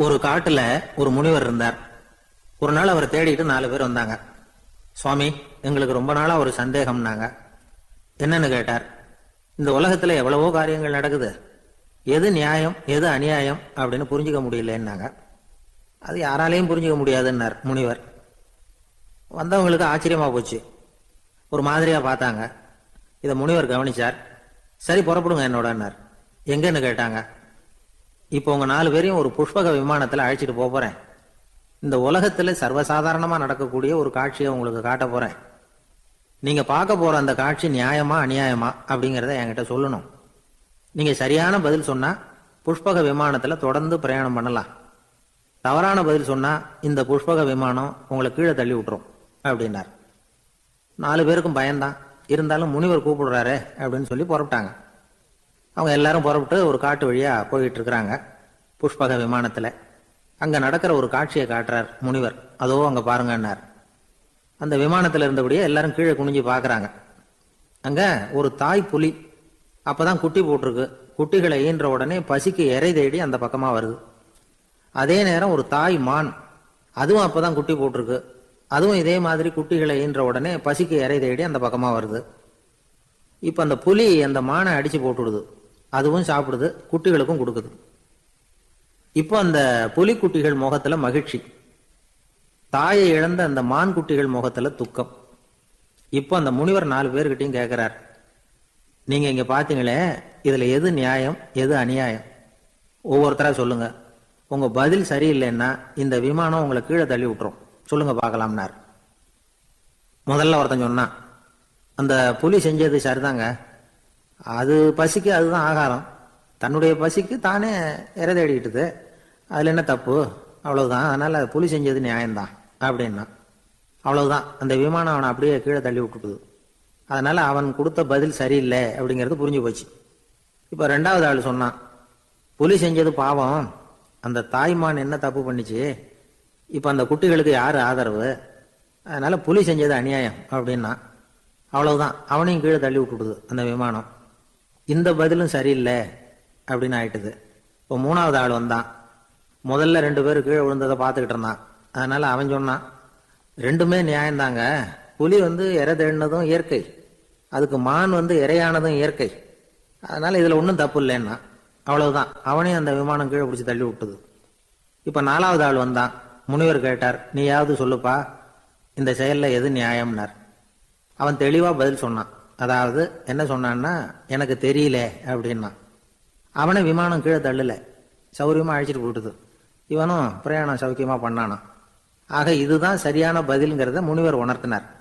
ஒரு காட்டுல ஒரு முனிவர் இருந்தார். ஒரு நாள் அவரை தேடிட்டு 4 பேர் வந்தாங்க. சுவாமி, எங்களுக்கு ரொம்ப நாளா ஒரு சந்தேகம்னாங்க. என்னன்னு கேட்டார். இந்த உலகத்துல எவ்வளவோ காரியங்கள் நடக்குது, எது நியாயம் எது அநியாயம் அப்படின்னு புரிஞ்சுக்க முடியலன்னாங்க. அது யாராலையும் புரிஞ்சுக்க முடியாதுன்னார் முனிவர். வந்தவங்களுக்கு ஆச்சரியமா போச்சு, ஒரு மாதிரியா பார்த்தாங்க. இதை முனிவர் கவனிச்சார். சரி, புறப்படுங்க என்னோடன்னார். எங்கன்னு கேட்டாங்க. இப்போ உங்க 4 பேரையும் ஒரு புஷ்பக விமானத்துல அழைச்சிட்டு போறேன். இந்த உலகத்துல சர்வசாதாரணமா நடக்கக்கூடிய ஒரு காட்சியை உங்களுக்கு காட்ட போறேன். நீங்க பார்க்க போற அந்த காட்சி நியாயமா அநியாயமா அப்படிங்கறத என்கிட்ட சொல்லணும். நீங்க சரியான பதில் சொன்னா புஷ்பக விமானத்துல தொடர்ந்து பிரயாணம் பண்ணலாம். தவறான பதில் சொன்னா இந்த புஷ்பக விமானம் உங்களை கீழே தள்ளி விட்டுரும் அப்படின்னார். 4 பேருக்கும் பயந்தான். இருந்தாலும் முனிவர் கூப்பிடுறாரு அப்படின்னு சொல்லி புறப்பட்டாங்க. அவங்க எல்லாரும் புறப்பட்டு ஒரு காட்டு வழியா போயிட்டு இருக்கிறாங்க புஷ்பக விமானத்துல. அங்க நடக்கிற ஒரு காட்சியை காட்டுறார் முனிவர். அதோ அங்க பாருங்கன்னார். அந்த விமானத்துல இருந்தபடியே எல்லாரும் கீழே குனிஞ்சு பாக்குறாங்க. அங்க ஒரு தாய் புலி அப்பதான் குட்டி போட்டிருக்கு. குட்டிகளை ஈன்ற உடனே பசிக்கு இறை தேடி அந்த பக்கமா வருது. அதே நேரம் ஒரு தாய் மான், அதுவும் அப்பதான் குட்டி போட்டிருக்கு. அதுவும் இதே மாதிரி குட்டிகளை ஈன்ற உடனே பசிக்கு இறை தேடி அந்த பக்கமா வருது. இப்ப அந்த புலி அந்த மானை அடிச்சு போட்டுடுது. அதுவும் சாப்பிடுது, குட்டிகளுக்கும் கொடுக்குது. இப்போ அந்த புலி குட்டிகள் முகத்துல மகிழ்ச்சி, தாயை இழந்த அந்த மான் குட்டிகள் முகத்துல துக்கம். இப்போ அந்த முனிவர் 4 பேர்கிட்டையும் கேட்கிறார், நீங்க இங்க பாத்தீங்களே, இதுல எது நியாயம் எது அநியாயம்? ஒவ்வொருத்தரா சொல்லுங்க. உங்க பதில் சரியில்லைன்னா இந்த விமானம் உங்களை கீழே தள்ளி விட்டுரும். சொல்லுங்க பார்க்கலாம்னார். முதல்ல ஒருத்தன் சொன்னான், அந்த புலி செஞ்சது சரிதாங்க. அது பசிக்கு அதுதான் ஆகாரம். தன்னுடைய பசிக்கு தானே இறை தேடிக்கிட்டுது. அதுல என்ன தப்பு? அவ்வளவுதான். அதனால புலி செஞ்சது நியாயம்தான் அப்படின்னா. அவ்வளவுதான், அந்த விமானம் அவனை அப்படியே கீழே தள்ளி விட்டுட்டுது. அதனால அவன் கொடுத்த பதில் சரியில்லை அப்படிங்கிறது புரிஞ்சு போச்சு. இப்ப 2வது ஆள் சொன்னான், புலி செஞ்சது பாவம், அந்த தாய்மான் என்ன தப்பு பண்ணிச்சு? இப்ப அந்த குட்டிகளுக்கு யாரு ஆதரவு? அதனால புலி செஞ்சது அநியாயம் அப்படின்னா. அவ்வளவுதான், அவனையும் கீழே தள்ளி விட்டுடுது அந்த விமானம். இந்த பதிலும் சரியில்லை அப்படின்னு ஆயிட்டுது. இப்போ 3வது ஆள் வந்தான். முதல்ல 2 பேர் கீழே விழுந்ததை பார்த்துக்கிட்டு இருந்தான். அதனால அவன் சொன்னான், ரெண்டுமே நியாயம்தாங்க. புலி இறை தேடினதும் இயற்கை, அதுக்கு மான் இறையானதும் இயற்கை. அதனால இதுல ஒன்றும் தப்பு இல்லைன்னா. அவ்வளவுதான், அவனையும் அந்த விமானம் கீழே பிடிச்சி தள்ளி விட்டுது. இப்ப 4வது ஆள் வந்தான். முனிவர் கேட்டார், நீயாவது சொல்லுப்பா, இந்த செயல்ல எது நியாயம்னார். அவன் தெளிவா பதில் சொன்னான். அதாவது என்ன சொன்னான்னா, எனக்கு தெரியல அப்படின்னா. அவனை விமானம் கீழே தள்ளல, சௌரியமா அழைச்சிட்டு போட்டுது. இவனும் பிரயாணம் சௌக்கியமா பண்ணானா. ஆக இதுதான் சரியான பதில்ங்கிறத முனிவர் உணர்த்தினார்.